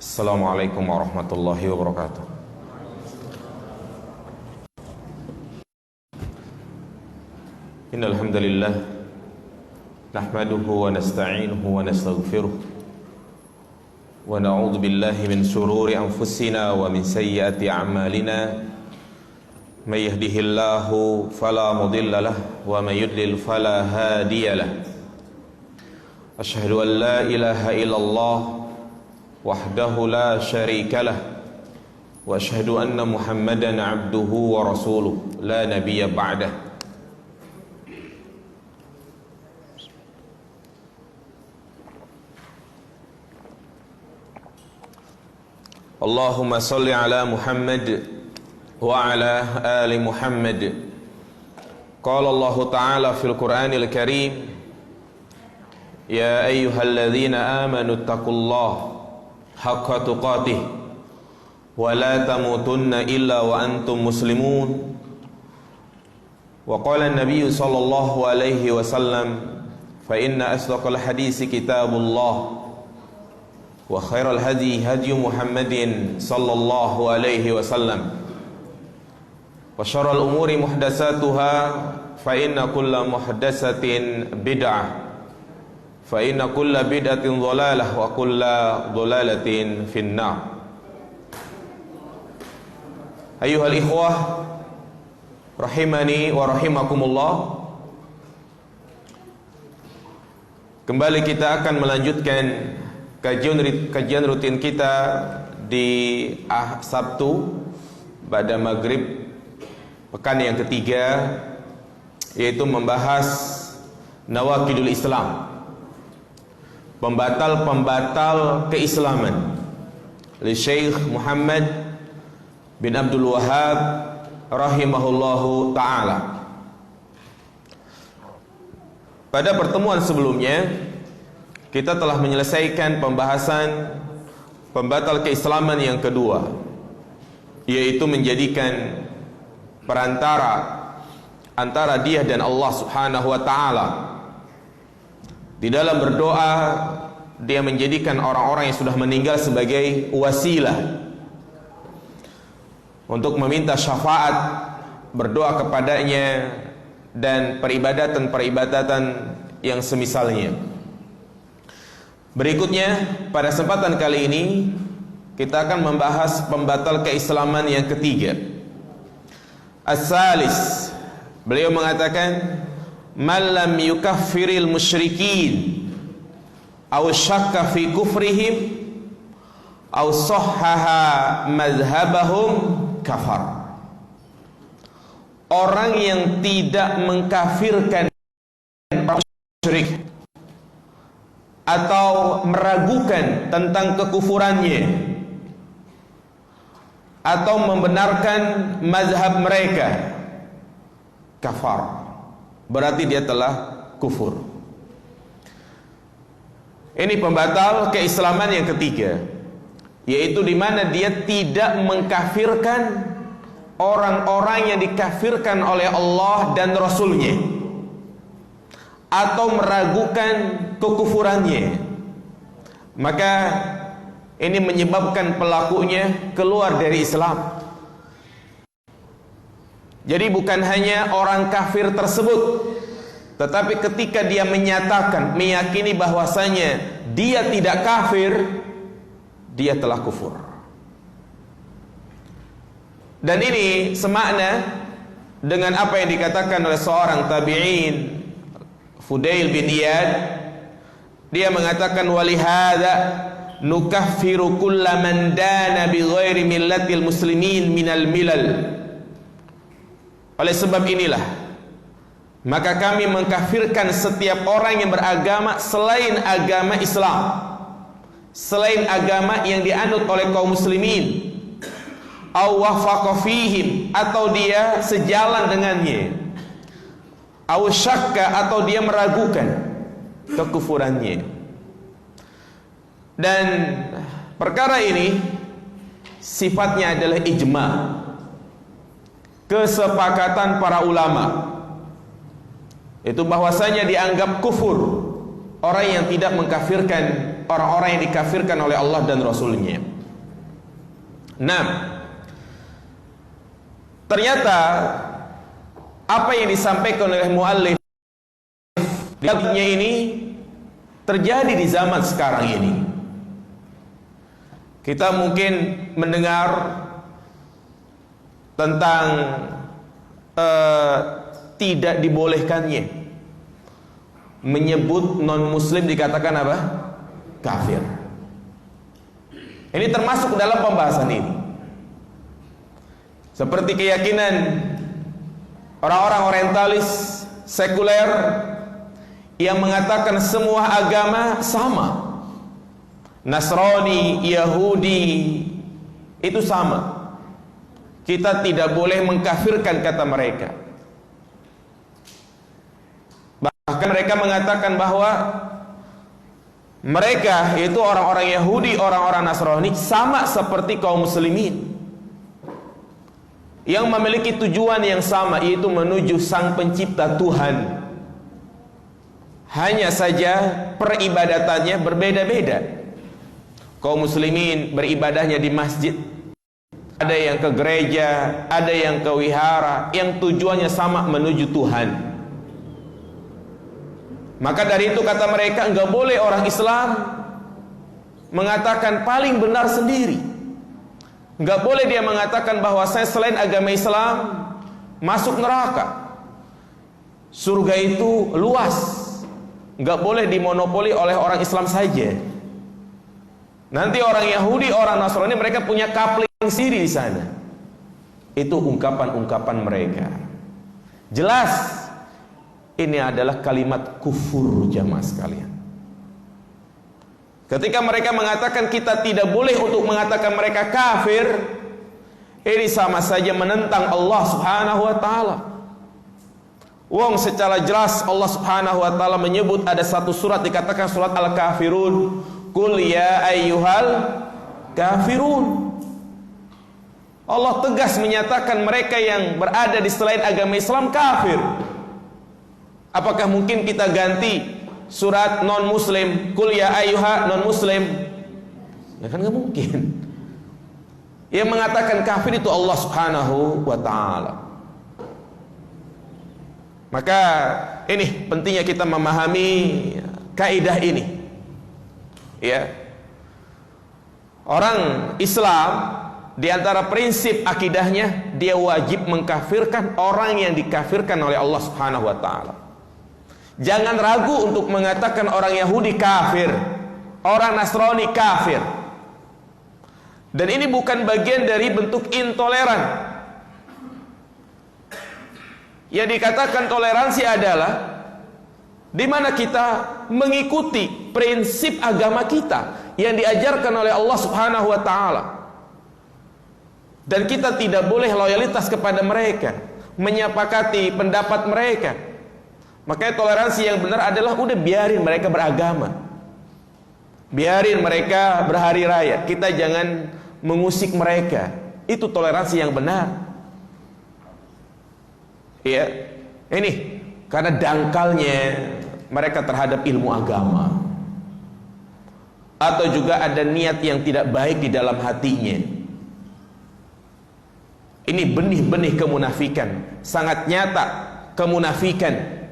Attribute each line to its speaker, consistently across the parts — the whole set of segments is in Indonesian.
Speaker 1: Assalamualaikum warahmatullahi wabarakatuh. Innal hamdalillah nahmaduhu wa nasta'inuhu wa nastaghfiruh wa na'udzu billahi min shururi anfusina wa min sayyiati a'malina. May yahdihillahu fala mudilla lahu wa may yudlil fala hadiya lahu. Asyhadu an la ilaha illallah wahdahu la syarika lah wa asyhadu anna Muhammadan abduhu wa rasuluh la nabiyya ba'dah. Allahumma salli ala Muhammad wa ala ali Muhammad. Qala Allah Ta'ala fil Qur'anil Karim, ya ayyuhalladzina amanu taqullaha haqqa tuqatih wa la tamutunna illa wa antum muslimun. Wa qala an-nabiy sallallahu alaihi wasallam, fa inna asdaqal hadisi kitabullah wa khairal hadi hadi Muhammadin sallallahu alaihi wasallam wa syarrul umuri muhdatsatuha fa inna kulla muhdatsatin bid'ah fa inna kulla bid'atin dhalalah wa kulla dhalalatin finnar. Ayyuhal ikhwah rahimani wa rahimakumullah, kembali kita akan melanjutkan kajian rutin kita di Sabtu pada maghrib pekan yang ketiga, yaitu membahas nawaqidul Islam, pembatal-pembatal keislaman, oleh Syekh Muhammad bin Abdul Wahhab rahimahullahu ta'ala. Pada pertemuan sebelumnya kita telah menyelesaikan pembahasan pembatal keislaman yang kedua, yaitu menjadikan perantara antara dia dan Allah subhanahu wa ta'ala. Di dalam berdoa, dia menjadikan orang-orang yang sudah meninggal sebagai wasilah untuk meminta syafaat, berdoa kepadanya, dan peribadatan-peribadatan yang semisalnya. Berikutnya, pada kesempatan kali ini kita akan membahas pembatal keislaman yang ketiga. As-salis, beliau mengatakan, man lam yukaffiril musyrikin aw syakka fi kufrihim aw sahhaha madhhabahum kafar. Orang yang tidak mengkafirkan orang musyrik atau meragukan tentang kekufurannya atau membenarkan mazhab mereka, kafar, berarti dia telah kufur. Ini pembatal keislaman yang ketiga, yaitu di mana dia tidak mengkafirkan orang-orang yang dikafirkan oleh Allah dan Rasulnya atau meragukan kekufurannya. Maka ini menyebabkan pelakunya keluar dari Islam. Jadi bukan hanya orang kafir tersebut, tetapi ketika dia menyatakan, meyakini bahwasanya dia tidak kafir, dia telah kufur. Dan ini semakna dengan apa yang dikatakan oleh seorang tabi'in, Fudail bin Iyad. Dia mengatakan, walihada nukaffiru kulla man dana bi ghairi millatil muslimin minal milal. Oleh sebab inilah, maka kami mengkafirkan setiap orang yang beragama selain agama Islam, selain agama yang dianut oleh kaum muslimin, aw wafaqa fihim, atau dia sejalan dengannya, aw syakka, atau dia meragukan kekufurannya. Dan perkara ini sifatnya adalah ijma', kesepakatan para ulama, itu bahwasanya dianggap kufur orang yang tidak mengkafirkan orang-orang yang dikafirkan oleh Allah dan Rasulnya. Nah, ternyata apa yang disampaikan oleh muallif di kitabnya ini terjadi di zaman sekarang ini. Kita mungkin mendengar tentang tidak dibolehkannya menyebut non muslim dikatakan apa? Kafir. Ini termasuk dalam pembahasan ini. Seperti keyakinan orang-orang orientalis sekuler yang mengatakan semua agama sama. Nasrani, Yahudi itu sama. Kita tidak boleh mengkafirkan kata mereka. Bahkan mereka mengatakan bahwa mereka yaitu orang-orang Yahudi, orang-orang Nasrani sama seperti kaum muslimin yang memiliki tujuan yang sama, yaitu menuju Sang Pencipta Tuhan. Hanya saja peribadatannya berbeda-beda. Kaum muslimin beribadahnya di masjid, ada yang ke gereja, ada yang ke wihara, yang tujuannya sama, menuju Tuhan. Maka dari itu kata mereka, enggak boleh orang Islam mengatakan paling benar sendiri. Enggak boleh dia mengatakan bahwa saya selain agama Islam masuk neraka. Surga itu luas, enggak boleh dimonopoli oleh orang Islam saja. Nanti orang Yahudi, orang Nasrani mereka punya kapling sendiri di sana. Itu ungkapan-ungkapan mereka. Jelas ini adalah kalimat kufur, jamaah sekalian. Ketika mereka mengatakan kita tidak boleh untuk mengatakan mereka kafir, ini sama saja menentang Allah Subhanahu wa taala. Wong secara jelas Allah Subhanahu wa taala menyebut ada satu surat dikatakan surat Al-Kafirun. Qul ya ayyuhal kafirun. Allah tegas menyatakan mereka yang berada di selain agama Islam kafir. Apakah mungkin kita ganti surat non muslim, qul ya ayyuha non muslim? Ya kan nggak mungkin. Yang mengatakan kafir itu Allah Subhanahu wa taala. Maka ini pentingnya kita memahami kaidah ini. Ya. Orang Islam di antara prinsip akidahnya, dia wajib mengkafirkan orang yang dikafirkan oleh Allah Subhanahu wa taala. Jangan ragu untuk mengatakan orang Yahudi kafir, orang Nasrani kafir. Dan ini bukan bagian dari bentuk intoleran. Yang dikatakan toleransi adalah di mana kita mengikuti prinsip agama kita yang diajarkan oleh Allah Subhanahu wa taala. Dan kita tidak boleh loyalitas kepada mereka, menyepakati pendapat mereka. Makanya toleransi yang benar adalah udah biarin mereka beragama, biarin mereka berhari raya, kita jangan mengusik mereka. Itu toleransi yang benar. Ya, ini karena dangkalnya mereka terhadap ilmu agama, atau juga ada niat yang tidak baik di dalam hatinya. Ini benih-benih kemunafikan, sangat nyata kemunafikan.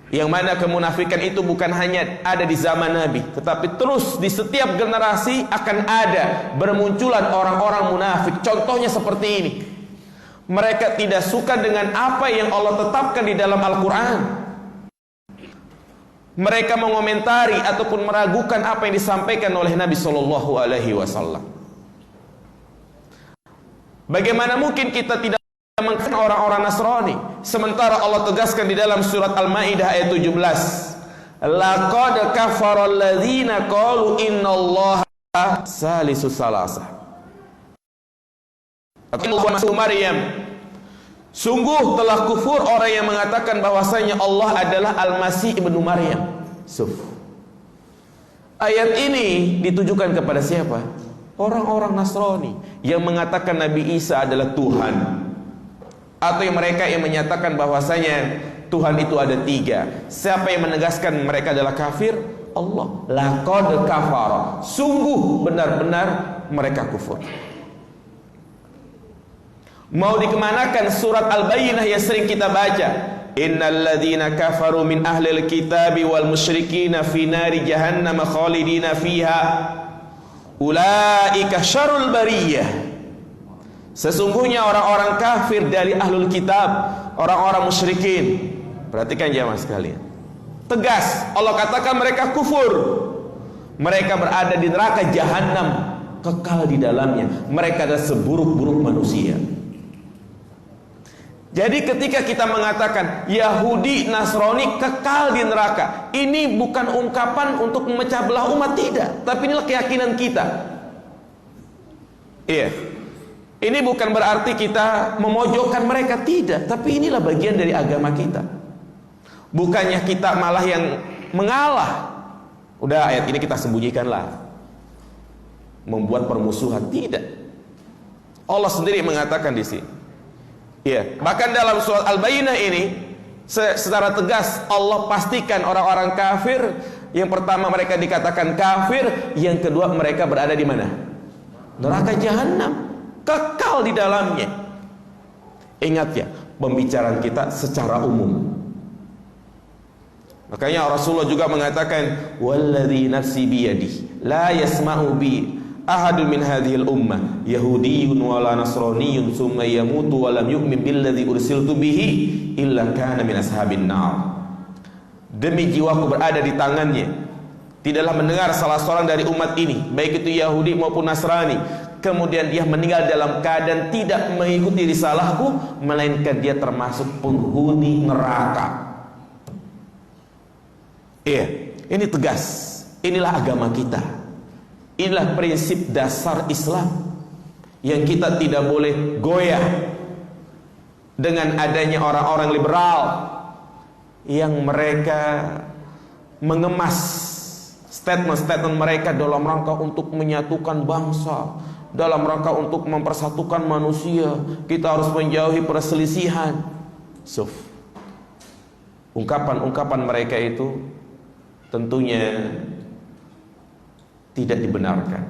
Speaker 1: Yang mana kemunafikan itu bukan hanya ada di zaman Nabi, tetapi terus di setiap generasi akan ada bermunculan orang-orang munafik. Contohnya seperti ini. Mereka tidak suka dengan apa yang Allah tetapkan di dalam Al-Quran. Mereka mengomentari ataupun meragukan apa yang disampaikan oleh Nabi Shallallahu Alaihi Wasallam. Bagaimana mungkin kita tidak mengkafirkan orang-orang Nasrani, sementara Allah tegaskan di dalam surat Al-Maidah ayat 17, laqad kafara alladzina qalu innallaha salisu salasah. Atau Maryam, sungguh telah kufur orang yang mengatakan bahwasanya Allah adalah Al-Masih ibnu Maryam. Ayat ini ditujukan kepada siapa? Orang-orang Nasrani yang mengatakan Nabi Isa adalah Tuhan, atau yang mereka yang menyatakan bahwasanya Tuhan itu ada tiga. Siapa yang menegaskan mereka adalah kafir? Allah. Laqad kafara, sungguh benar-benar mereka kufur. Mau dikemanakan surat Al-Bayyinah yang sering kita baca? Innal ladzina kafaru min ahlil kitabi wal musyrikina fi nari jahannam khalidina fiha ulaika syarrul bariyah. Sesungguhnya orang-orang kafir dari ahlul kitab, orang-orang musyrikin. Perhatikan jamaah sekalian. Tegas Allah katakan mereka kufur. Mereka berada di neraka jahannam, kekal di dalamnya. Mereka adalah seburuk-buruk manusia. Jadi ketika kita mengatakan Yahudi, Nasrani kekal di neraka, ini bukan ungkapan untuk memecah belah umat, tidak. Tapi inilah keyakinan kita. Iya. Ini bukan berarti kita memojokkan mereka, tidak. Tapi inilah bagian dari agama kita. Bukannya kita malah yang mengalah. Udah ayat ini kita sembunyikanlah, membuat permusuhan, tidak. Allah sendiri mengatakan di sini. Ya, bahkan dalam surat Al-Bayyinah ini secara tegas Allah pastikan orang-orang kafir, yang pertama mereka dikatakan kafir, yang kedua mereka berada di mana? Neraka jahanam, kekal di dalamnya. Ingat ya, pembicaraan kita secara umum. Makanya Rasulullah juga mengatakan walladzi nafsi biyadihi la yasma'u bi ahadun min hadhil ummah yahudiyyun wala nasraniyyun thumma yamutu wa lam yu'min billadzi ursiltu bihi illa kana min ashabin nar. Demi jiwaku berada di tangannya, tidaklah mendengar salah seorang dari umat ini, baik itu Yahudi maupun Nasrani, kemudian dia meninggal dalam keadaan tidak mengikuti risalahku, melainkan dia termasuk penghuni neraka. Iya, ini tegas. Inilah agama kita. Inilah prinsip dasar Islam yang kita tidak boleh goyah dengan adanya orang-orang liberal yang mereka mengemas statement-statement mereka dalam rangka untuk menyatukan bangsa, dalam rangka untuk mempersatukan manusia. Kita harus menjauhi perselisihan. Ungkapan-ungkapan mereka itu tentunya tidak dibenarkan.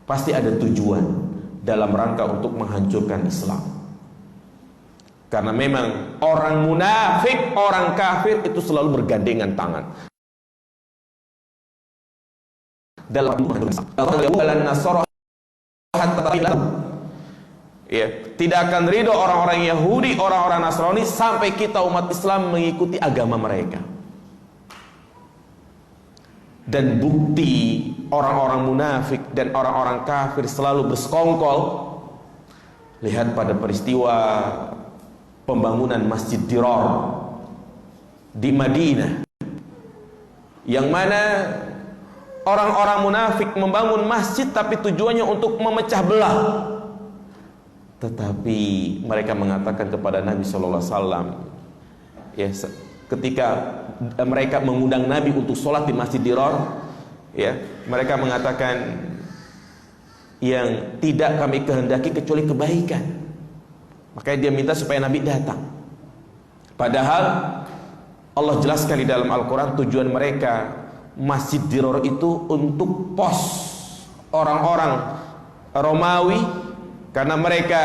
Speaker 1: Pasti ada tujuan dalam rangka untuk menghancurkan Islam. Karena memang orang munafik, orang kafir itu selalu bergandengan tangan dalam ya, tidak akan ridho orang-orang Yahudi, orang-orang Nasrani sampai kita umat Islam mengikuti agama mereka. Dan bukti orang-orang munafik dan orang-orang kafir selalu bersekongkol, lihat pada peristiwa pembangunan Masjid Dirar di Madinah, yang mana orang-orang munafik membangun masjid tapi tujuannya untuk memecah belah. Tetapi mereka mengatakan kepada Nabi Sallallahu Alaihi Wasallam, ya, ketika mereka mengundang Nabi untuk sholat di Masjid Dirar, ya, mereka mengatakan yang tidak kami kehendaki kecuali kebaikan. Makanya dia minta supaya Nabi datang. Padahal Allah jelaskan di dalam Al-Quran tujuan mereka Masjid Dirar itu untuk pos orang-orang Romawi, karena mereka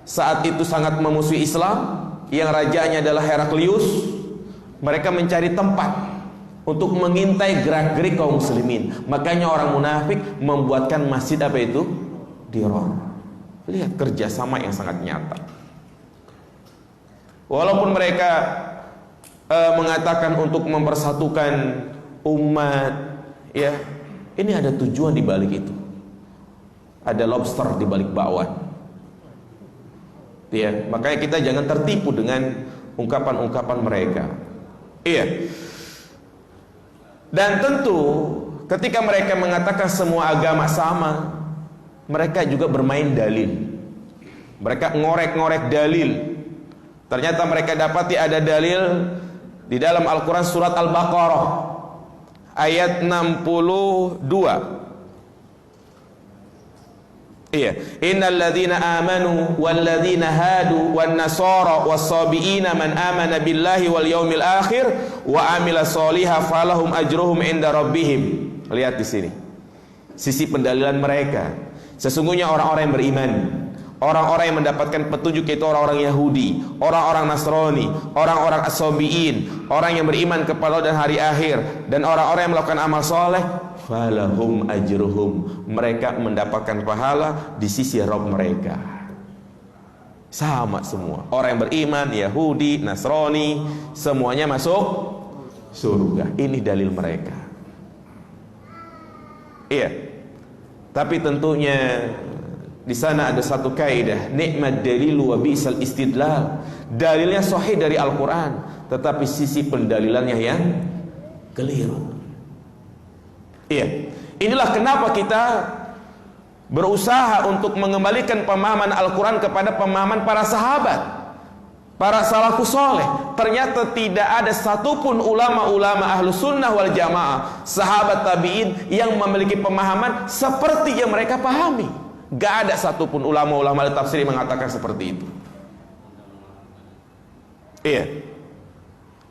Speaker 1: saat itu sangat memusuhi Islam, yang rajanya adalah Heraklius. Mereka mencari tempat untuk mengintai gerak-gerik kaum muslimin. Makanya orang munafik membuatkan masjid apa itu? Dirar. Lihat kerjasama yang sangat nyata. Walaupun mereka mengatakan untuk mempersatukan umat, ya, ini ada tujuan di balik itu. Ada lobster di balik bakwan. Ya, makanya kita jangan tertipu dengan ungkapan-ungkapan mereka. Iya. Dan tentu ketika mereka mengatakan semua agama sama, mereka juga bermain dalil. Mereka ngorek-ngorek dalil. Ternyata mereka dapati ada dalil di dalam Al-Quran surat Al-Baqarah ayat 62. Iya, innal ladzina amanu wal ladzina hadu wan nasara was-sabiina man amana billahi wal yaumil akhir wa amila sholiha falahum ajruhum inda rabbihim. Lihat di sini sisi pendalilan mereka. Sesungguhnya orang-orang yang beriman, Orang-orang yang mendapatkan petunjuk yaitu orang-orang Yahudi, orang-orang Nasrani, orang-orang As-Sabi'in, orang yang beriman kepada Allah dan hari akhir, dan orang-orang yang melakukan amal soleh, falahum ajruhum, mereka mendapatkan pahala di sisi Rabb mereka. Sama semua. Orang yang beriman, Yahudi, Nasrani, semuanya masuk surga. Ini dalil mereka. Iya. Tapi tentunya di sana ada satu kaidah, nikmat dalilu wa bi'sal istidlal. Dalilnya sahih dari Al-Qur'an, tetapi sisi pendalilannya yang keliru. Iya. Inilah kenapa kita berusaha untuk mengembalikan pemahaman Al-Quran kepada pemahaman para sahabat, para salafus soleh. Ternyata tidak ada satupun ulama-ulama ahlu sunnah wal jamaah, sahabat tabi'in, yang memiliki pemahaman seperti yang mereka pahami. Gak ada satupun ulama-ulama tafsir yang mengatakan seperti itu. Iya.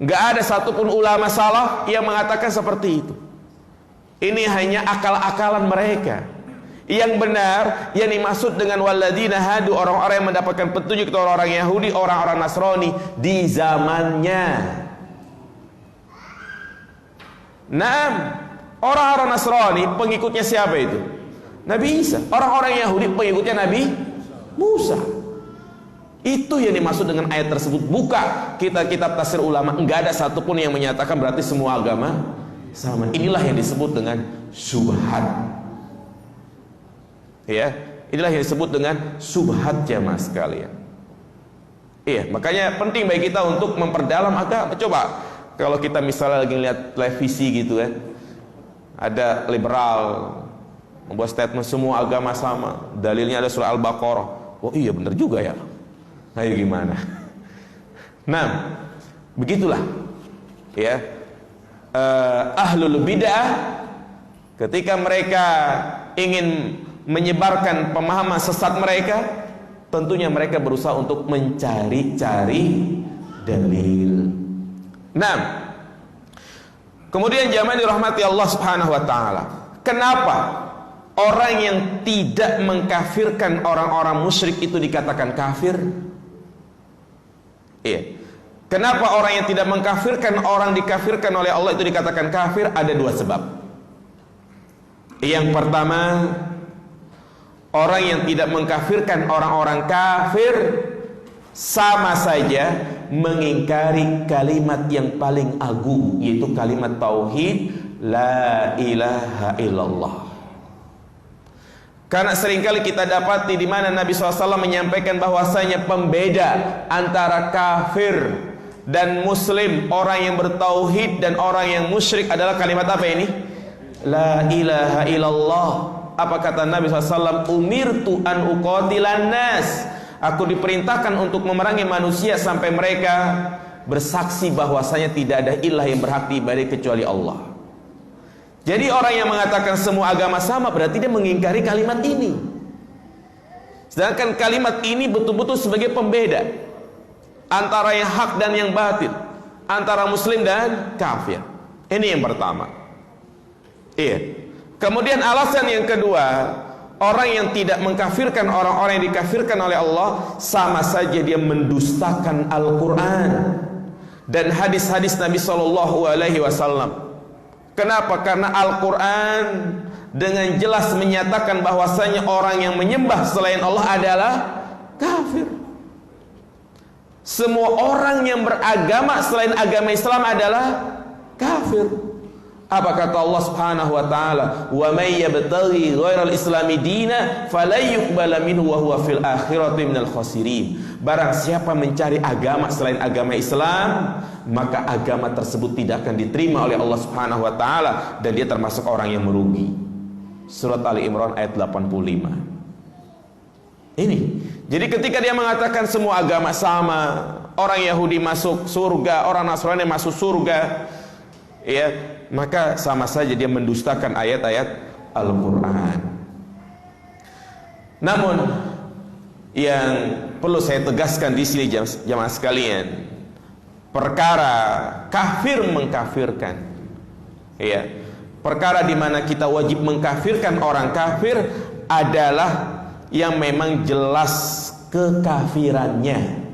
Speaker 1: Gak ada satupun ulama salaf yang mengatakan seperti itu. Ini hanya akal-akalan mereka. Yang benar, yang dimaksud dengan waladina hadu, orang-orang yang mendapatkan petunjuk, itu orang-orang Yahudi, orang-orang Nasrani di zamannya. Naam, orang-orang Nasrani pengikutnya siapa itu? Nabi Isa. Orang-orang Yahudi pengikutnya Nabi Musa. Itu yang dimaksud dengan ayat tersebut. Buka kitab tafsir ulama, enggak ada satupun yang menyatakan berarti semua agama sama. Inilah yang disebut dengan syubhat. Ya, inilah yang disebut dengan subhat jamaah sekalian. Iya, makanya penting bagi kita untuk memperdalam agama. Coba kalau kita misalnya lagi lihat televisi gitu kan, ada liberal membuat statement semua agama sama, dalilnya ada surah Al-Baqarah. Oh iya benar juga ya. Ayo gimana? Nah, begitulah. Ya, ahlul bid'ah ketika mereka ingin menyebarkan pemahaman sesat mereka, tentunya mereka berusaha untuk mencari-cari dalil. Nah, kemudian jamaah dirahmati Allah Subhanahu wa taala. Kenapa orang yang tidak mengkafirkan orang-orang musyrik itu dikatakan kafir? Iya. Kenapa orang yang tidak mengkafirkan orang dikafirkan oleh Allah itu dikatakan kafir? Ada dua sebab. Yang pertama, orang yang tidak mengkafirkan orang-orang kafir sama saja mengingkari kalimat yang paling agung, yaitu kalimat tauhid la ilaha illallah. Karena seringkali kita dapati di mana Nabi SAW menyampaikan bahwasanya pembeda antara kafir dan muslim, orang yang bertauhid dan orang yang musyrik adalah kalimat apa ini? La ilaha illallah. Apa kata Nabi SAW? Umirtu an uqatilan nas. Aku diperintahkan untuk memerangi manusia sampai mereka bersaksi bahwasanya tidak ada ilah yang berhak diibadahi kecuali Allah. Jadi orang yang mengatakan semua agama sama berarti dia mengingkari kalimat ini. Sedangkan kalimat ini betul-betul sebagai pembeda antara yang hak dan yang batil, antara muslim dan kafir. Ini yang pertama. Iya. Kemudian alasan yang kedua, orang yang tidak mengkafirkan orang-orang yang dikafirkan oleh Allah sama saja dia mendustakan Al-Quran dan hadis-hadis Nabi SAW. Kenapa? Karena Al-Quran dengan jelas menyatakan bahwasanya orang yang menyembah selain Allah adalah kafir. Semua orang yang beragama selain agama Islam adalah kafir. Apa kata Allah Subhanahu wa taala? Wa may yabtaghi ghairal islami dina falayuqbala minhu wa huwa fil akhirati minal khasirin. Barang siapa mencari agama selain agama Islam, maka agama tersebut tidak akan diterima oleh Allah Subhanahu wa taala dan dia termasuk orang yang merugi. Surat Ali Imran ayat 85. Ini. Jadi ketika dia mengatakan semua agama sama, orang Yahudi masuk surga, orang Nasrani masuk surga, ya, maka sama saja dia mendustakan ayat-ayat Al-Quran. Namun yang perlu saya tegaskan di sini jamaah sekalian, perkara kafir mengkafirkan, ya, perkara di mana kita wajib mengkafirkan orang kafir adalah yang memang jelas kekafirannya,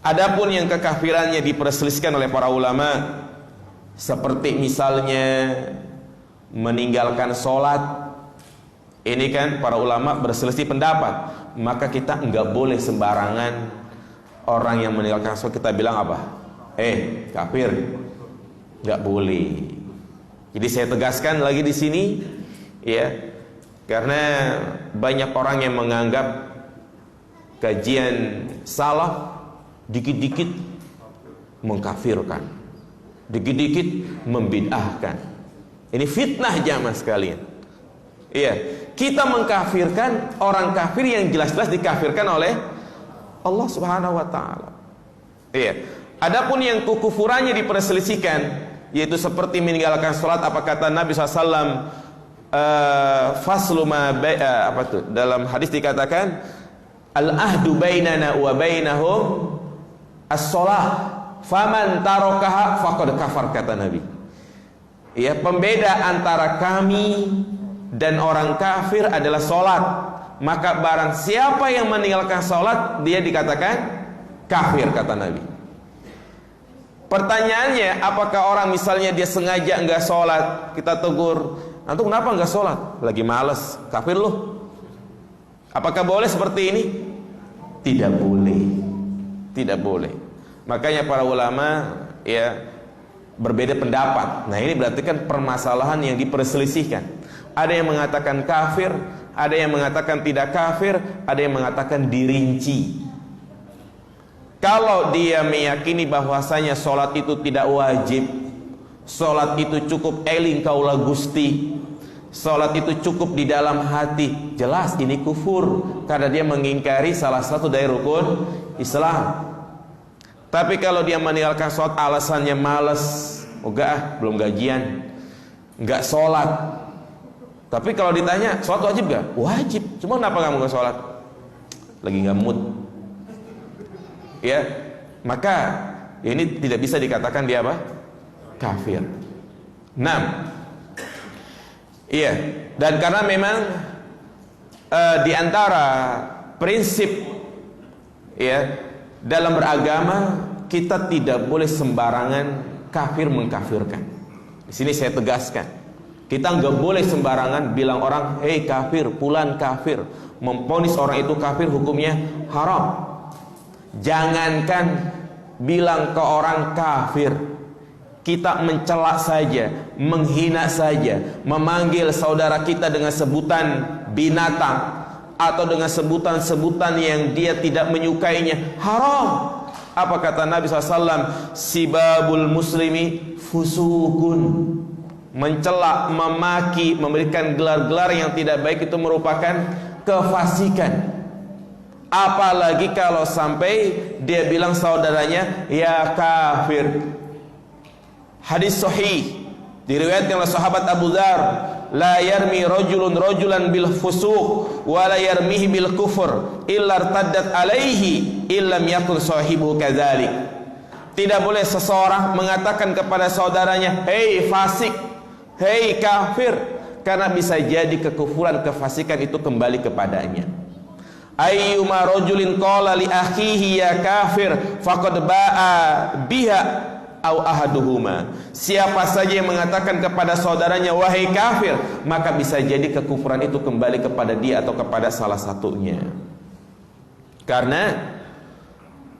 Speaker 1: Adapun yang kekafirannya diperselisihkan oleh para ulama, seperti misalnya meninggalkan sholat. Ini kan para ulama berselisih pendapat. Maka kita enggak boleh sembarangan orang yang meninggalkan sholat kita bilang apa? Kafir. Enggak boleh. Jadi saya tegaskan lagi di sini, ya, karena banyak orang yang menganggap kajian salaf dikit-dikit mengkafirkan, dikit-dikit membid'ahkan. Ini fitnah jamaah sekalian. Iya, kita mengkafirkan orang kafir yang jelas-jelas dikafirkan oleh Allah Subhanahu wa taala. Iya. Adapun yang kekufurannya diperselisihkan, yaitu seperti meninggalkan salat, apa kata Nabi SAW, faslu ma apa tuh? Dalam hadis dikatakan al-ahdu bainana wa bainahum as-shalah, faman tarakaha faqad kafar, kata Nabi. Ya, pembeda antara kami dan orang kafir adalah salat. Maka barang siapa yang meninggalkan salat, dia dikatakan kafir, kata Nabi. Pertanyaannya, apakah orang misalnya dia sengaja enggak salat, kita tegur, "Antum kenapa enggak salat?" "Lagi malas." "Kafir lu." Apakah boleh seperti ini? Tidak boleh. Tidak boleh. Makanya para ulama ya berbeda pendapat. Nah, ini berarti kan permasalahan yang diperselisihkan. Ada yang mengatakan kafir, ada yang mengatakan tidak kafir, ada yang mengatakan dirinci. Kalau dia meyakini bahwasanya sholat itu tidak wajib, sholat itu cukup eling kaula Gusti, sholat itu cukup di dalam hati, jelas ini kufur, karena dia mengingkari salah satu dari rukun Islam. Tapi kalau dia meninggalkan sholat alasannya malas, belum gajian, enggak sholat. Tapi kalau ditanya sholat wajib gak? Wajib. Cuma kenapa kamu gak sholat? Lagi gak mood. Ya, maka ini tidak bisa dikatakan dia apa? Kafir. 6. Iya. Dan karena memang di antara prinsip ya dalam beragama, kita tidak boleh sembarangan kafir mengkafirkan. Di sini saya tegaskan, kita nggak boleh sembarangan bilang orang, "Hei kafir, fulan kafir." Memvonis orang itu kafir, hukumnya haram. Jangankan bilang ke orang kafir, kita mencela saja, menghina saja, memanggil saudara kita dengan sebutan binatang atau dengan sebutan-sebutan yang dia tidak menyukainya, haram. Apa kata Nabi SAW? Sibabul muslimi fusukun. Mencela, memaki, memberikan gelar-gelar yang tidak baik itu merupakan kefasikan. Apalagi kalau sampai dia bilang saudaranya ya kafir. Hadis sahih diriwayatkan oleh sahabat Abu Dzar, la yarmi rajulun rajulan bil fusuq wa la yarmihi bil kufur illa irtaddat alaihi illam yakun sahibu kadzalik. Tidak boleh seseorang mengatakan kepada saudaranya, "Hei fasik, hei kafir," karena bisa jadi kekufuran, kefasikan itu kembali kepadanya. Ayyuma rajulin qala li akhihi ya kafir faqad ba'a biha au ahaduhuma. Siapa saja yang mengatakan kepada saudaranya wahai kafir, maka bisa jadi kekufuran itu kembali kepada dia atau kepada salah satunya. Karena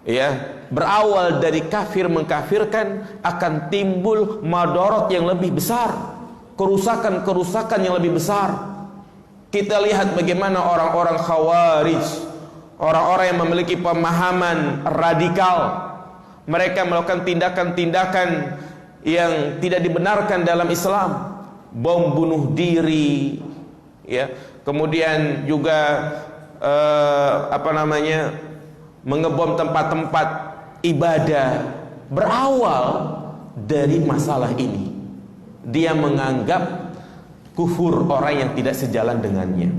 Speaker 1: ya berawal dari kafir mengkafirkan akan timbul madorot yang lebih besar, kerusakan-kerusakan yang lebih besar. Kita lihat bagaimana orang-orang khawarij, orang-orang yang memiliki pemahaman radikal, mereka melakukan tindakan-tindakan yang tidak dibenarkan dalam Islam, bom bunuh diri, ya, kemudian juga mengebom tempat-tempat ibadah. Berawal dari masalah ini, dia menganggap kufur orang yang tidak sejalan dengannya.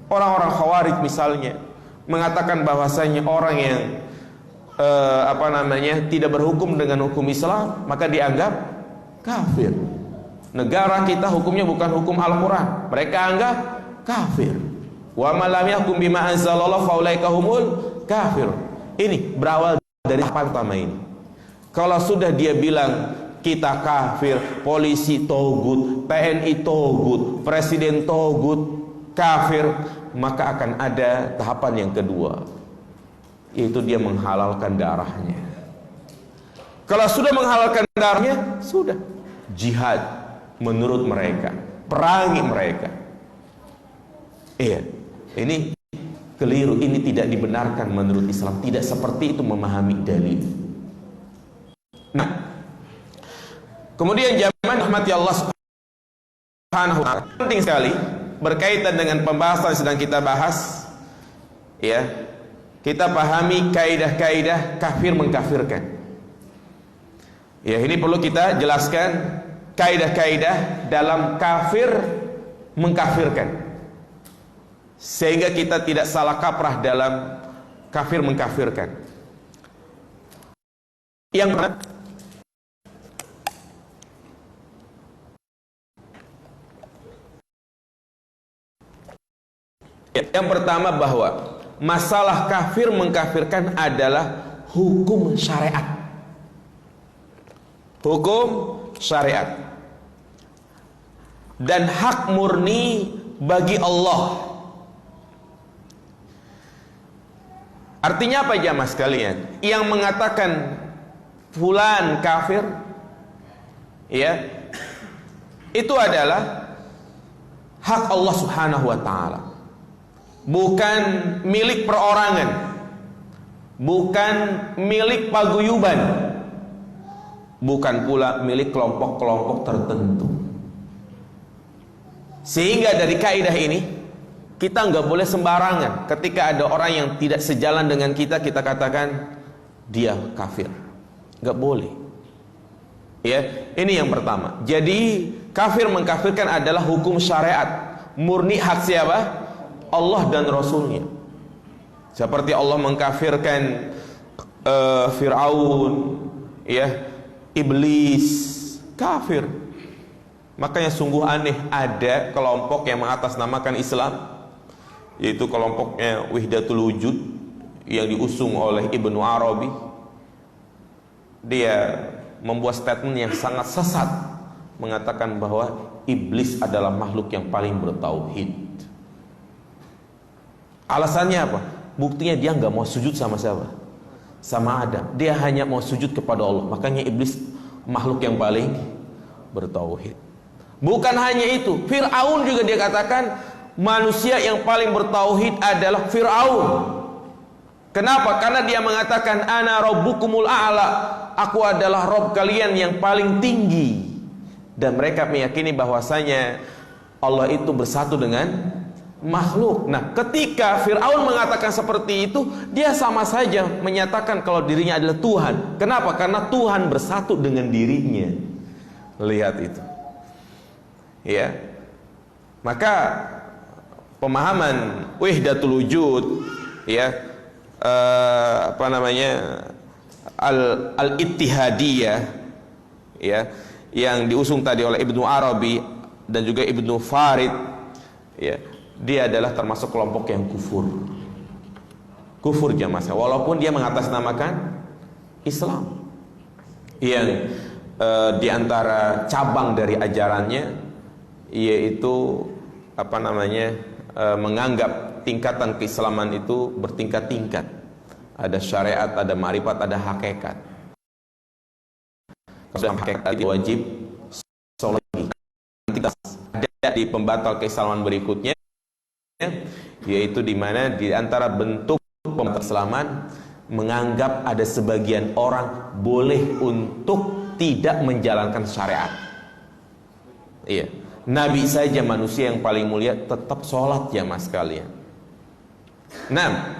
Speaker 1: Orang-orang khawarij misalnya mengatakan bahwasanya orang yang tidak berhukum dengan hukum Islam maka dianggap kafir. Negara kita hukumnya bukan hukum Al-Quran, mereka anggap kafir. Wa man lam yahkum bima anzalallahu faulaika humul kafir. Ini berawal dari apa pertama ini. Kalau sudah dia bilang kita kafir, polisi togut, TNI togut, presiden togut, kafir, maka akan ada tahapan yang kedua, yaitu dia menghalalkan darahnya. Kalau sudah menghalalkan darahnya, sudah jihad menurut mereka, perangi mereka. Iya, ini keliru, ini tidak dibenarkan menurut Islam. Tidak seperti itu memahami dalil. Nah, kemudian zaman rahmati Allah Subhanahu wa ta'ala, penting sekali berkaitan dengan pembahasan yang sedang kita bahas, ya, kita pahami kaidah-kaidah kafir mengkafirkan. Ya, ini perlu kita jelaskan kaidah-kaidah dalam kafir mengkafirkan, sehingga kita tidak salah kaprah dalam kafir mengkafirkan. Yang pertama, bahwa masalah kafir mengkafirkan adalah hukum syariat. Hukum syariat dan hak murni bagi Allah. Artinya apa jamaah sekalian? Yang mengatakan fulan kafir, ya, itu adalah hak Allah Subhanahu wa ta'ala, bukan milik perorangan, bukan milik paguyuban, bukan pula milik kelompok-kelompok tertentu. Sehingga dari kaidah ini kita nggak boleh sembarangan ketika ada orang yang tidak sejalan dengan kita, kita katakan dia kafir. Nggak boleh. Ya, ini yang pertama. Jadi kafir mengkafirkan adalah hukum syariat, murni hak siapa? Allah dan Rasulnya. Seperti Allah mengkafirkan Fir'aun, ya, iblis, kafir. Makanya sungguh aneh ada kelompok yang mengatasnamakan Islam, yaitu kelompoknya Wahdatul Wujud yang diusung oleh Ibnu Arabi. Dia membuat statement yang sangat sesat, mengatakan bahwa iblis adalah makhluk yang paling bertauhid. Alasannya apa? Buktinya dia nggak mau sujud sama siapa? Sama Adam. Dia hanya mau sujud kepada Allah. Makanya iblis makhluk yang paling bertauhid. Bukan hanya itu, Fir'aun juga dia katakan manusia yang paling bertauhid adalah Fir'aun. Kenapa? Karena dia mengatakan ana rabbukumul a'la, aku adalah Rabb kalian yang paling tinggi. Dan mereka meyakini bahwasanya Allah itu bersatu dengan makhluk. Nah, ketika Fir'aun mengatakan seperti itu, dia sama saja menyatakan kalau dirinya adalah Tuhan. Kenapa? Karena Tuhan bersatu dengan dirinya. Lihat itu. Ya, maka pemahaman wahdatul wujud, ya, al-ittihadiyah, ya, yang diusung tadi oleh Ibnu Arabi dan juga Ibnu Farid, ya, dia adalah termasuk kelompok yang kufur jamaah, walaupun dia mengatasnamakan Islam. Yang diantara cabang dari ajarannya yaitu menganggap tingkatan keislaman itu bertingkat-tingkat. Ada syariat, ada ma'rifat, ada hakikat. Kalau hakikat itu wajib sholat. Ada di pembatal keislaman berikutnya, yaitu di mana di antara bentuk pembatal keislaman menganggap ada sebagian orang boleh untuk tidak menjalankan syariat. Iya. Nabi saja manusia yang paling mulia tetap sholat jamaah sekalian. Nah,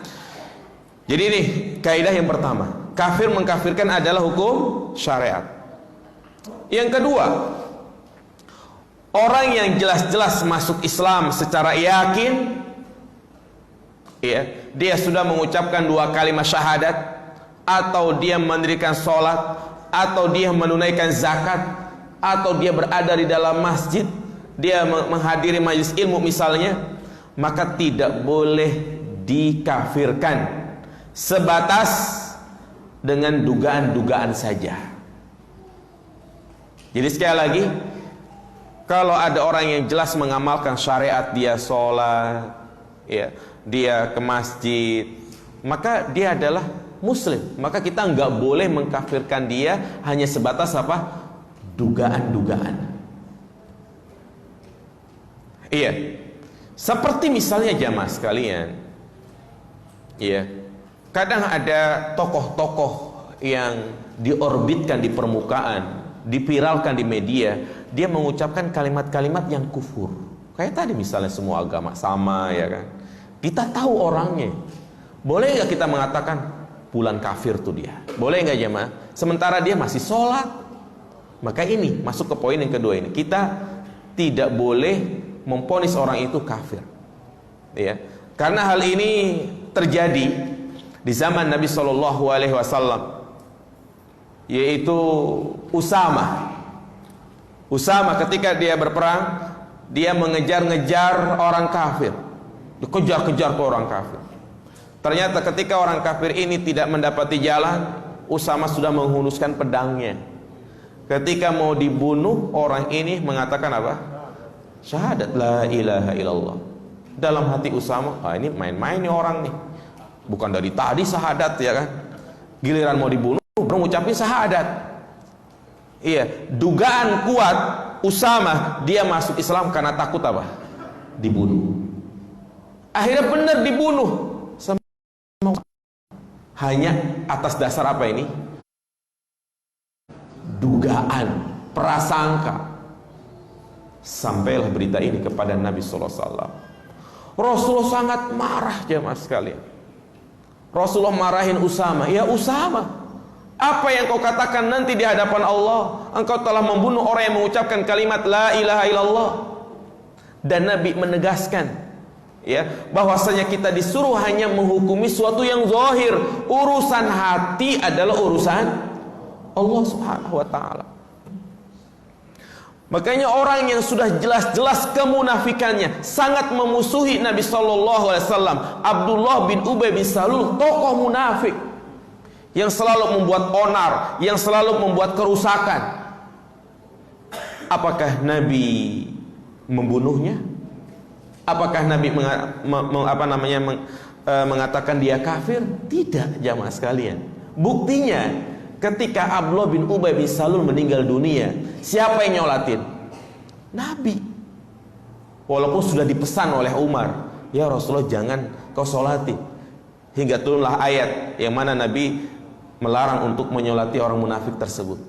Speaker 1: jadi ini kaidah yang pertama, kafir mengkafirkan adalah hukum syariat. Yang kedua, orang yang jelas-jelas masuk Islam secara yakin, ya, dia sudah mengucapkan 2 kalimat syahadat, atau dia mendirikan sholat, atau dia menunaikan zakat, atau dia berada di dalam masjid, dia menghadiri majelis ilmu misalnya, maka tidak boleh dikafirkan sebatas dengan dugaan-dugaan saja. Jadi sekali lagi, kalau ada orang yang jelas mengamalkan syariat, dia sholat, ya, dia ke masjid, maka dia adalah muslim. Maka kita nggak boleh mengkafirkan dia hanya sebatas apa? Dugaan-dugaan. Iya. Seperti misalnya jamaah sekalian, iya, kadang ada tokoh-tokoh yang diorbitkan di permukaan, dipiralkan di media, dia mengucapkan kalimat-kalimat yang kufur. Kayak tadi misalnya semua agama sama, ya kan? Kita tahu orangnya. Boleh nggak kita mengatakan bulan kafir tuh dia? Boleh nggak jemaah? Sementara dia masih sholat. Maka ini masuk ke poin yang kedua ini. Kita tidak boleh memponis orang itu kafir, ya. Karena hal ini terjadi di zaman Nabi Shallallahu Alaihi Wasallam, yaitu Usama ketika dia berperang, dia mengejar-ngejar orang kafir, dikejar-kejar ke orang kafir. Ternyata ketika orang kafir ini tidak mendapati jalan, Usama sudah menghunuskan pedangnya. Ketika mau dibunuh, orang ini mengatakan apa? Syahadat la ilaha illallah. Dalam hati Usama, ini main-main nih orang nih. Bukan dari tadi syahadat, ya kan? Giliran mau dibunuh baru ngucapin syahadat. Iya, dugaan kuat Usama dia masuk Islam karena takut apa? Dibunuh. Akhirnya benar dibunuh. Hanya atas dasar apa ini? Dugaan, prasangka. Sampailah berita ini kepada Nabi sallallahu alaihi wasallam. Rasulullah sangat marah jemaah sekalian. Rasulullah marahin Usama, "Ya Usama, apa yang kau katakan nanti di hadapan Allah? Engkau telah membunuh orang yang mengucapkan kalimat la ilaha illallah." Dan Nabi menegaskan, ya, bahwasanya kita disuruh hanya menghukumi suatu yang zahir. Urusan hati adalah urusan Allah Subhanahu wa taala. Makanya orang yang sudah jelas-jelas kemunafikannya, sangat memusuhi Nabi Shallallahu Alaihi Wasallam, Abdullah bin Ubay bin Salul, tokoh munafik yang selalu membuat onar, yang selalu membuat kerusakan. Apakah Nabi membunuhnya? Apakah Nabi mengatakan dia kafir? Tidak, jamaah sekalian. Buktinya, ketika Abdullah bin Ubay bin Salul meninggal dunia, siapa yang nyolatin? Nabi. Walaupun sudah dipesan oleh Umar, "Ya Rasulullah, jangan kau sholatin." Hingga turunlah ayat yang mana Nabi melarang untuk menyolati orang munafik tersebut.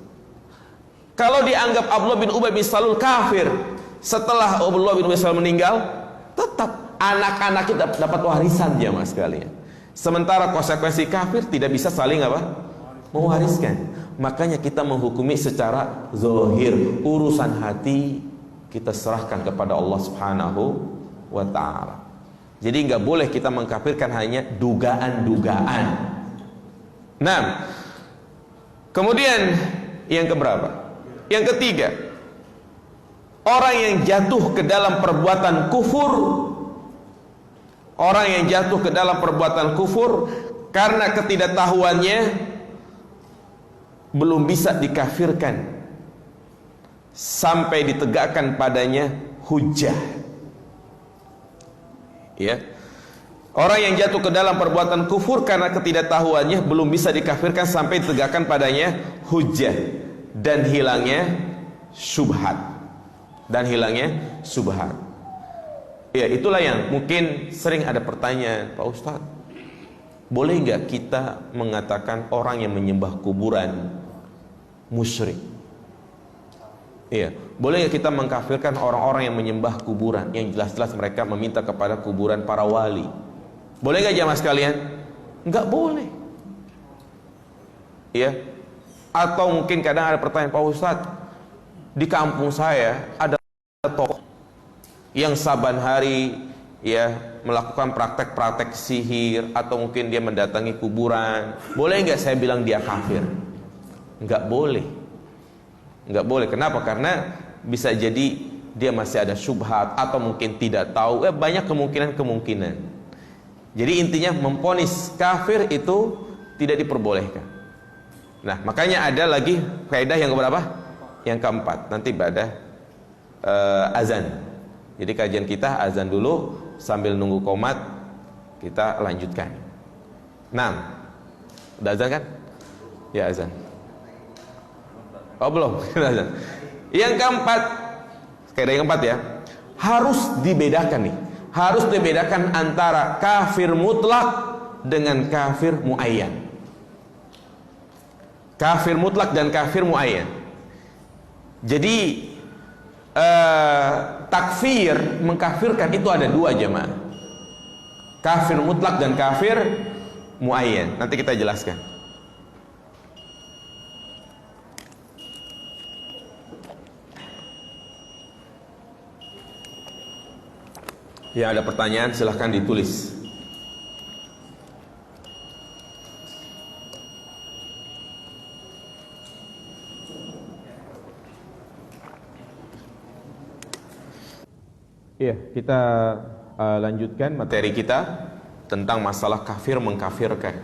Speaker 1: Kalau dianggap Abdullah bin Ubay bin Salul kafir, setelah Abdullah bin Ubay bin Salul meninggal, tetap anak-anak kita dapat warisan, jamaah sekalian. Sementara konsekuensi kafir tidak bisa saling apa? Mewariskan. Makanya kita menghukumi secara zahir. Urusan hati kita serahkan kepada Allah Subhanahu wa ta'ala. Jadi nggak boleh kita mengkafirkan hanya dugaan-dugaan. Nah, kemudian yang keberapa? Yang ketiga, orang yang jatuh ke dalam perbuatan kufur. Orang yang jatuh ke dalam perbuatan kufur karena ketidaktahuannya, belum bisa dikafirkan sampai ditegakkan padanya hujjah. Ya. Orang yang jatuh ke dalam perbuatan kufur karena ketidaktahuannya belum bisa dikafirkan sampai ditegakkan padanya hujjah dan hilangnya syubhat. Ya, itulah yang mungkin sering ada pertanyaan, Pak Ustadz, boleh nggak kita mengatakan orang yang menyembah kuburan musyrik? Iya, boleh nggak kita mengkafirkan orang-orang yang menyembah kuburan, yang jelas-jelas mereka meminta kepada kuburan para wali? Boleh nggak jamaah sekalian? Nggak boleh. Iya. Atau mungkin kadang ada pertanyaan, Pak Ustadz, di kampung saya ada tokoh yang saban hari ya melakukan praktek-praktek sihir, atau mungkin dia mendatangi kuburan. Boleh nggak saya bilang dia kafir? Nggak boleh. Nggak boleh. Kenapa? Karena bisa jadi dia masih ada syubhat atau mungkin tidak tahu. Banyak kemungkinan. Jadi intinya memponis kafir itu tidak diperbolehkan. Nah, makanya ada lagi kaidah yang keberapa? Yang keempat. Nanti pada azan. Jadi kajian kita azan dulu, sambil nunggu qomat kita lanjutkan. Nah, udah azan kan? Ya, azan. Oh belum. Yang keempat, kaidah yang keempat ya, harus dibedakan nih. Harus dibedakan antara kafir mutlak dengan kafir muayyan. Kafir mutlak dan kafir muayyan. Jadi takfir, mengkafirkan itu ada dua jemaah. Kafir mutlak dan kafir muayyan. Nanti kita jelaskan. Ya, ada pertanyaan silahkan ditulis. Iya, kita lanjutkan materi kita tentang masalah kafir mengkafirkan.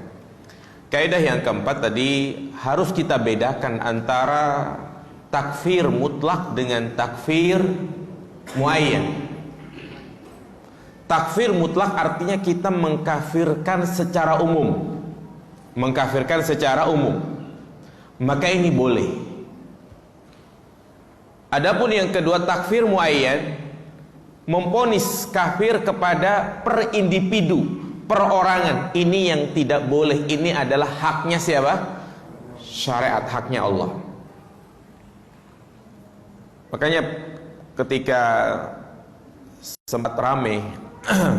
Speaker 1: Kaidah yang keempat tadi, harus kita bedakan antara takfir mutlak dengan takfir muayyan. Takfir mutlak artinya kita mengkafirkan secara umum. Mengkafirkan secara umum. Maka ini boleh. Adapun yang kedua, takfir muayyan, memponis kafir kepada per individu, perorangan. Ini yang tidak boleh. Ini adalah haknya siapa? Syariat, haknya Allah. Makanya ketika sempat ramai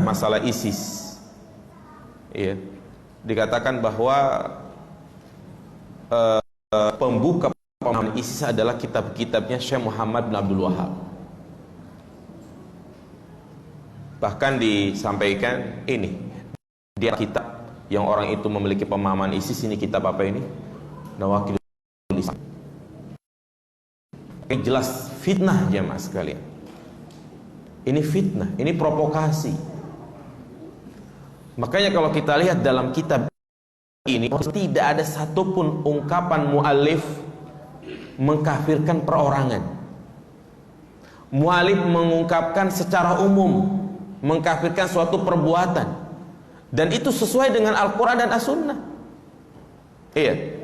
Speaker 1: masalah ISIS, ya, dikatakan bahwa pembuka pemahaman ISIS adalah kitab-kitabnya Syekh Muhammad bin Abdul Wahab. Bahkan disampaikan ini, dia kitab yang orang itu memiliki pemahaman ISIS, ini kitab apa ini? Nawaqidul Islam. Ini jelas fitnah jemaah sekalian. Ini fitnah, ini provokasi. Makanya kalau kita lihat dalam kitab ini, tidak ada satupun ungkapan mu'alif mengkafirkan perorangan. Mu'alif mengungkapkan secara umum, mengkafirkan suatu perbuatan, dan itu sesuai dengan Al-Quran dan As-Sunnah. Iya.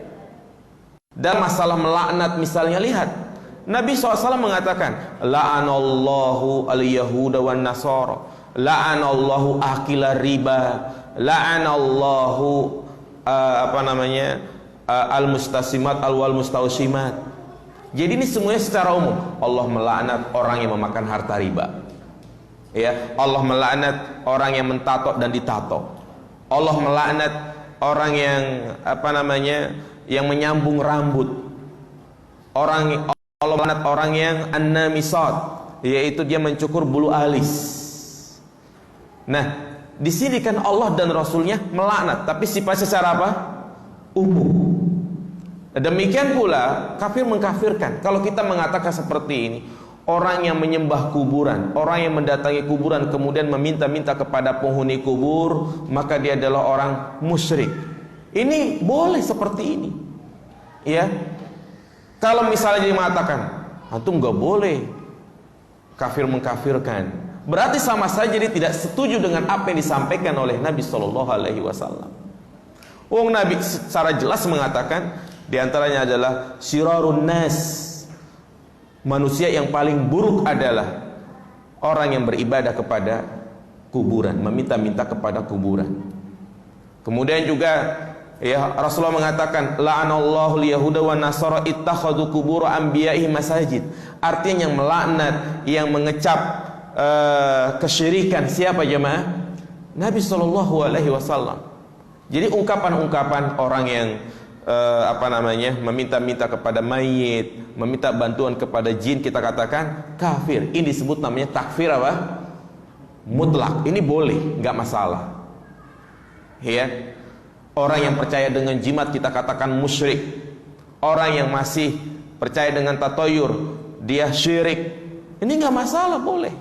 Speaker 1: Dalam masalah melaknat misalnya, lihat Nabi SAW mengatakan, la'anallahu al-yahuda wan nasara, la'anallahu akila riba, la'anallahu al-mustasimat al-wal mustausimat. Jadi ini semuanya secara umum. Allah melaknat orang yang memakan harta riba. Ya, Allah melaknat orang yang mentato dan ditato. Allah melaknat orang yang yang menyambung rambut. Allah melaknat orang yang an-namisat, yaitu dia mencukur bulu alis. Nah, di sini kan Allah dan Rasulnya melaknat, tapi sifatnya secara apa? Umum. Demikian pula kafir mengkafirkan. Kalau kita mengatakan seperti ini, orang yang menyembah kuburan, orang yang mendatangi kuburan kemudian meminta-minta kepada penghuni kubur, maka dia adalah orang musyrik. Ini boleh seperti ini, ya. Kalau misalnya dia mengatakan, antum nggak boleh kafir mengkafirkan, berarti sama saja dia tidak setuju dengan apa yang disampaikan oleh Nabi Shallallahu Alaihi Wasallam. Wong Nabi secara jelas mengatakan, diantaranya adalah syirarun nas, manusia yang paling buruk adalah orang yang beribadah kepada kuburan, meminta-minta kepada kuburan. Kemudian juga ya, Rasulullah mengatakan, la'anallahu al-yahuda wan nasara ittakhadhu qubur anbiya'i masajid. Artinya yang melaknat, yang mengecap kesyirikan siapa jemaah? Nabi sallallahu alaihi wasallam. Jadi ungkapan-ungkapan orang yang meminta-minta kepada mayit, meminta bantuan kepada jin, kita katakan kafir. Ini disebut namanya takfir apa? Mutlak. Ini boleh, nggak masalah. Ya. Orang yang percaya dengan jimat kita katakan musyrik. Orang yang masih percaya dengan tatoyur, dia syirik. Ini nggak masalah, boleh.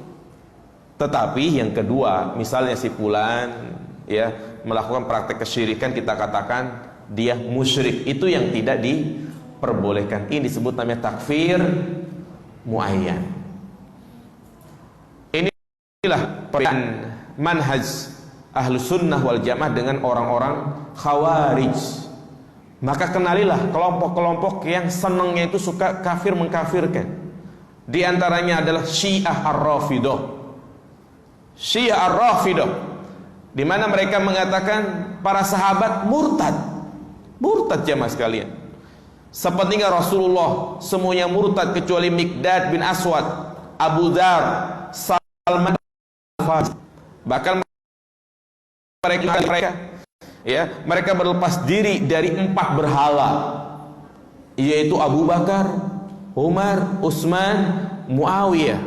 Speaker 1: Tetapi yang kedua, misalnya si fulan ya melakukan praktek kesyirikan, kita katakan dia musyrik, itu yang tidak diperbolehkan. Ini disebut namanya takfir muayyan. Inilah perbedaan manhaj Ahlus Sunnah wal Jamaah dengan orang-orang Khawarij. Maka kenalilah kelompok-kelompok yang senangnya itu suka kafir mengkafirkan. Di antaranya adalah Syiah Ar-Rafidah. Syiah Ar-Rafidah, di mana mereka mengatakan para sahabat murtad. Murtad jamaah sekalian. Sepertinya Rasulullah semuanya murtad kecuali Miqdad bin Aswad, Abu Dzar, Salman Al-Farisi. Bahkan mereka berlepas diri dari 4 berhala, yaitu Abu Bakar, Umar, Utsman, Muawiyah.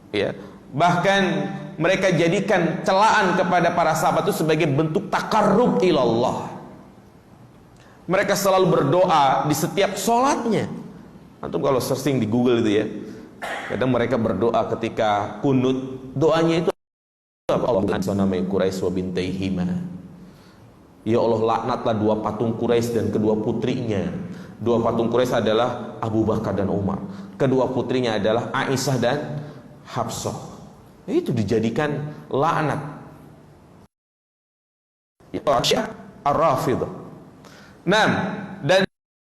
Speaker 1: Ya, bahkan mereka jadikan celaan kepada para sahabat itu sebagai bentuk takarrub ilallah. Mereka selalu berdoa di setiap sholatnya. Antum kalau searching di Google itu ya, kadang mereka berdoa ketika kunut, doanya itu Allah namanya Quraisy wa bintaihima. Ya Allah, laknatlah 2 patung Quraisy dan kedua putrinya. 2 patung Quraisy adalah Abu Bakar dan Umar. Kedua putrinya adalah Aisyah dan Hafsah. Itu dijadikan laknat. Syiah Ar-Rafidah. Nah, dan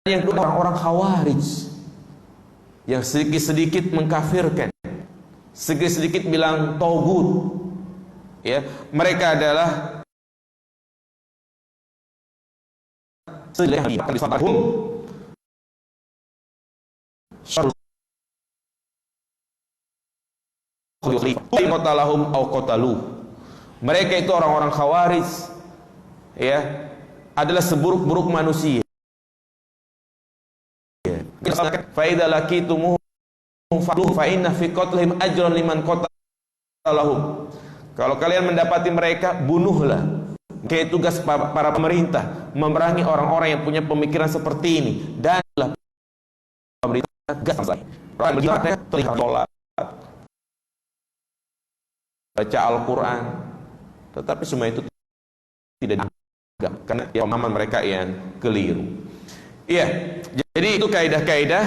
Speaker 1: yang kedua orang-orang Khawarij yang sedikit-sedikit mengkafirkan, sedikit-sedikit bilang tauhid. Ya, mereka adalah mereka itu orang-orang Khawarij ya, adalah seburuk-buruk manusia. Fa idza laqitumuhum fa inna fi qatlihim ajran liman qatalahum. Kalau kalian mendapati mereka, bunuhlah. Kayak tugas para pemerintah memerangi orang-orang yang punya pemikiran seperti ini. Dan pemerintah gas sholat, baca Al-Quran, tetapi semua itu tidak dianggap karena pemahaman mereka yang keliru. Iya, jadi itu kaidah-kaidah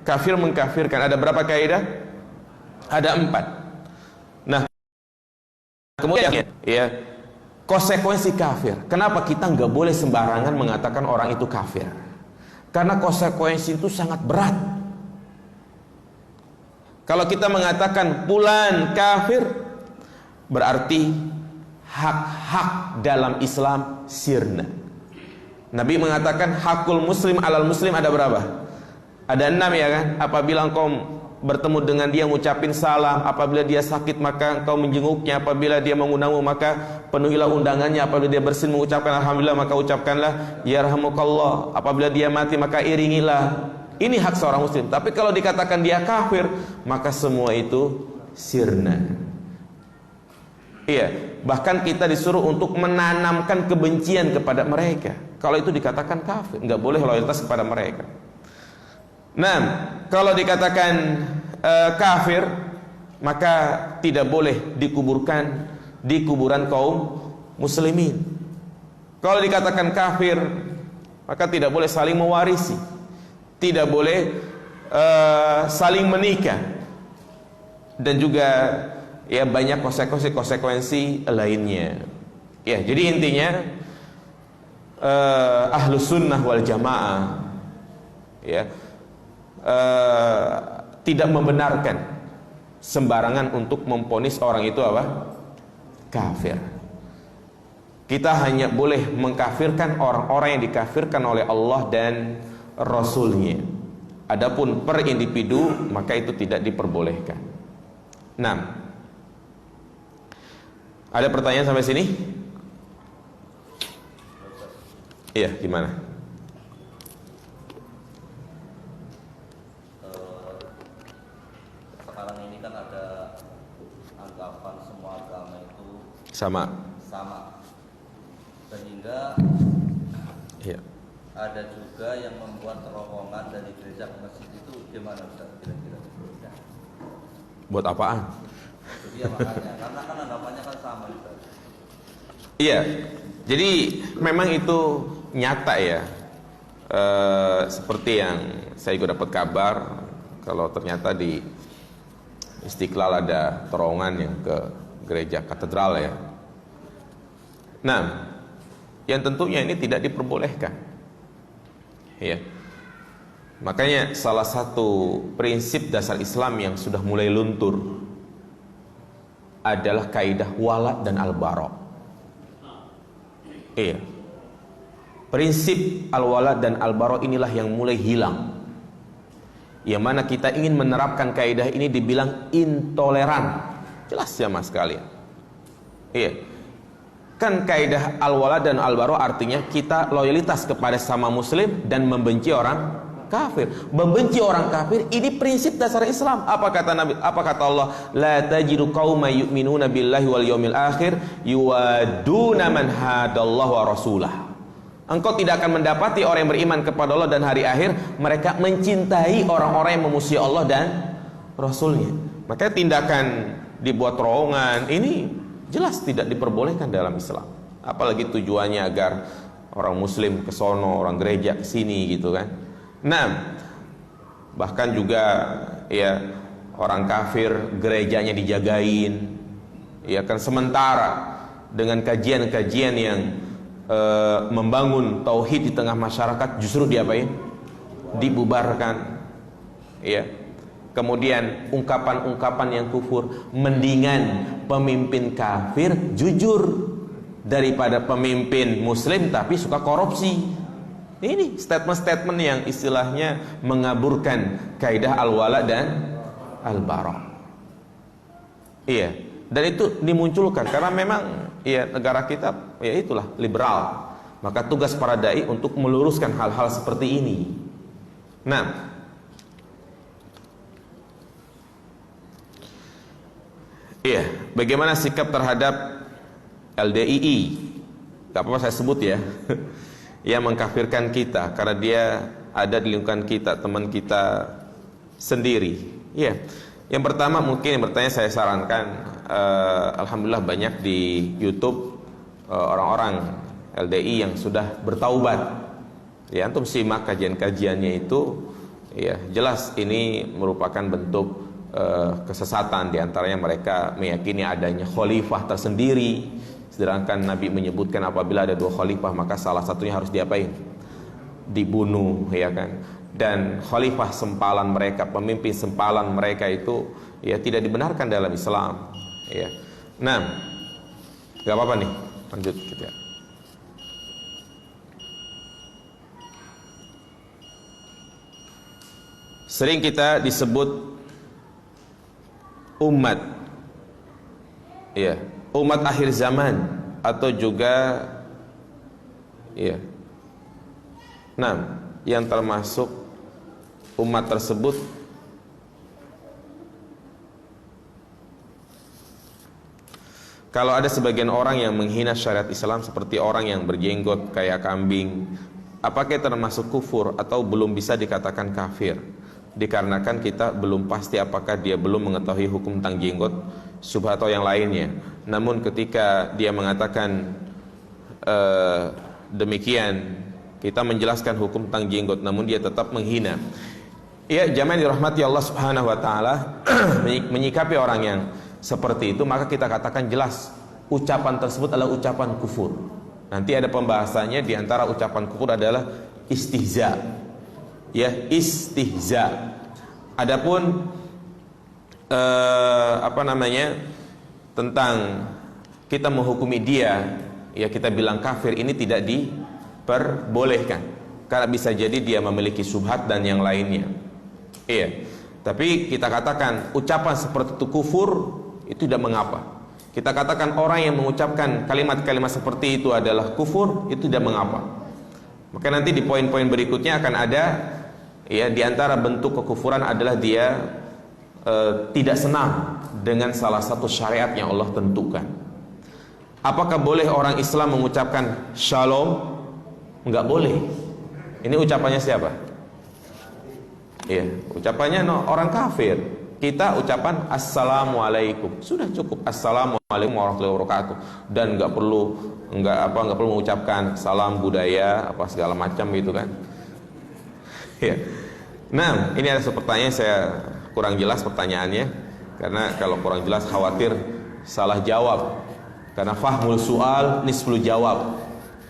Speaker 1: kafir mengkafirkan. Ada berapa kaidah? Ada 4. Nah, kemudian ya, konsekuensi kafir. Kenapa kita nggak boleh sembarangan mengatakan orang itu kafir? Karena konsekuensi itu sangat berat. Kalau kita mengatakan fulan kafir, berarti hak-hak dalam Islam sirna. Nabi mengatakan hakul muslim alal muslim ada berapa? Ada 6 ya kan? Apabila engkau bertemu dengan dia mengucapin salam, apabila dia sakit maka engkau menjenguknya, apabila dia mengundangmu maka penuhilah undangannya, apabila dia bersin mengucapkan alhamdulillah maka ucapkanlah yarhamukallah, apabila dia mati maka iringilah. Ini hak seorang muslim. Tapi kalau dikatakan dia kafir, maka semua itu sirna. Iya, bahkan kita disuruh untuk menanamkan kebencian kepada mereka. Kalau itu dikatakan kafir, nggak boleh loyalitas kepada mereka. Nah, kalau dikatakan kafir, maka tidak boleh dikuburkan di kuburan kaum muslimin. Kalau dikatakan kafir, maka tidak boleh saling mewarisi, tidak boleh saling menikah, dan juga ya banyak konsekuensi lainnya. Ya, jadi intinya Ahlus Sunnah wal Jamaah ya tidak membenarkan sembarangan untuk memvonis orang itu apa? Kafir. Kita hanya boleh mengkafirkan orang-orang yang dikafirkan oleh Allah dan Rasulnya. Adapun per individu maka itu tidak diperbolehkan. Nah, ada pertanyaan sampai sini? Iya, gimana?
Speaker 2: Sekarang ini kan ada anggapan semua agama itu
Speaker 1: Sama.
Speaker 2: sehingga
Speaker 1: Iya.
Speaker 2: ada ada juga yang membuat terowongan dari gereja ke masjid, itu gimana Ustaz kira-kira?
Speaker 1: Buat apaan?
Speaker 2: Iya makanya, karena kan anggapannya kan sama Ustaz.
Speaker 1: Iya, jadi memang itu nyata ya. Seperti yang saya juga dapat kabar, kalau ternyata di Istiqlal ada terowongan yang ke gereja katedral ya. Nah, yang tentunya ini tidak diperbolehkan. Ya. Makanya salah satu prinsip dasar Islam yang sudah mulai luntur adalah kaidah wala dan al-bara. Iya. Prinsip al-wala dan al-bara inilah yang mulai hilang. Yang mana kita ingin menerapkan kaidah ini dibilang intoleran. Jelas ya mas sekalian. Iya. Kan kaidah al-wala dan al-bara artinya kita loyalitas kepada sama muslim dan membenci orang kafir. Membenci orang kafir ini prinsip dasar Islam. Apa kata Nabi? Apa kata Allah? La tajidu qauman yu'minuna billahi wal yawmil akhir yuwaduna man hadallahu wa rasulah. Engkau tidak akan mendapati orang yang beriman kepada Allah dan hari akhir mereka mencintai orang-orang yang memusuhi Allah dan Rasulnya. Maka tindakan dibuat terowongan ini jelas tidak diperbolehkan dalam Islam. Apalagi tujuannya agar orang muslim ke sono, orang gereja ke sini gitu kan. Nah, bahkan juga ya orang kafir gerejanya dijagain. Ya kan, sementara dengan kajian-kajian yang membangun tauhid di tengah masyarakat justru diapain? Dibubarkan. Ya. Kemudian ungkapan-ungkapan yang kufur, mendingan pemimpin kafir jujur daripada pemimpin muslim tapi suka korupsi. Ini statement-statement yang istilahnya mengaburkan kaidah al-wala dan al-bara. Iya, dan itu dimunculkan karena memang ya negara kita ya itulah liberal. Maka tugas para dai untuk meluruskan hal-hal seperti ini. Nah, iya, bagaimana sikap terhadap LDII? Gak apa-apa saya sebut ya. Yang mengkafirkan kita karena dia ada di lingkungan kita, teman kita sendiri. Iya. Yang pertama mungkin yang bertanya saya sarankan, alhamdulillah banyak di YouTube orang-orang LDI yang sudah bertaubat. Ya, antum simak kajian-kajiannya itu, ya jelas ini merupakan bentuk kesesatan. Di antaranya mereka meyakini adanya khalifah tersendiri, sedangkan Nabi menyebutkan apabila ada dua khalifah maka salah satunya harus diapain? Dibunuh, ya kan? Dan khalifah sempalan mereka, pemimpin sempalan mereka itu ya tidak dibenarkan dalam Islam. Ya. Nah, gak apa-apa nih, lanjut gitu ya. Sering kita disebut umat, ya, umat akhir zaman atau juga, ya, nah, yang termasuk umat tersebut kalau ada sebagian orang yang menghina syariat Islam seperti orang yang berjenggot kayak kambing, apakah termasuk kufur atau belum bisa dikatakan kafir? Dikarenakan kita belum pasti apakah dia belum mengetahui hukum tentang jenggot, subhat atau yang lainnya. Namun ketika dia mengatakan demikian, kita menjelaskan hukum tentang jenggot, namun dia tetap menghina. Ya, jamaah dirahmati Allah Subhanahu wa taala, menyikapi orang yang seperti itu, maka kita katakan jelas ucapan tersebut adalah ucapan kufur. Nanti ada pembahasannya, di antara ucapan kufur adalah istihza. Ya, istihza. Adapun tentang kita menghukumi dia, ya kita bilang kafir, ini tidak diperbolehkan karena bisa jadi dia memiliki syubhat dan yang lainnya. Iya. Tapi kita katakan ucapan seperti itu kufur, itu tidak mengapa. Kita katakan orang yang mengucapkan kalimat-kalimat seperti itu adalah kufur, itu tidak mengapa. Maka nanti di poin-poin berikutnya akan ada, ya, di antara bentuk kekufuran adalah dia tidak senang dengan salah satu syariat yang Allah tentukan. Apakah boleh orang Islam mengucapkan shalom? Enggak boleh. Ini ucapannya siapa? Iya, ucapannya orang kafir. Kita ucapan assalamualaikum, sudah cukup, assalamualaikum warahmatullahi wabarakatuh, dan nggak perlu mengucapkan salam budaya apa segala macam gitu kan. Ya. Nah, ini ada pertanyaan, saya kurang jelas pertanyaannya, karena kalau kurang jelas khawatir salah jawab, karena fahmul soal nisful jawab,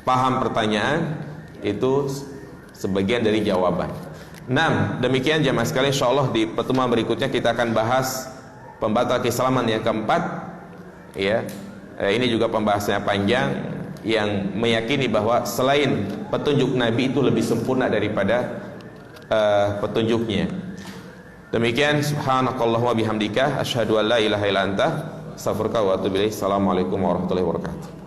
Speaker 1: paham pertanyaan itu sebagian dari jawaban. Nah, demikian jamaah sekalian, insyaallah di pertemuan berikutnya kita akan bahas pembatal keislaman yang keempat. Ya, ini juga pembahasannya panjang, yang meyakini bahwa selain petunjuk Nabi itu lebih sempurna daripada petunjuknya. Demikian, subhanakallahumma bihamdika asyhadu an la ilaha illa anta astaghfiruka wa atubu ilaik. Assalamualaikum warahmatullahi wabarakatuh.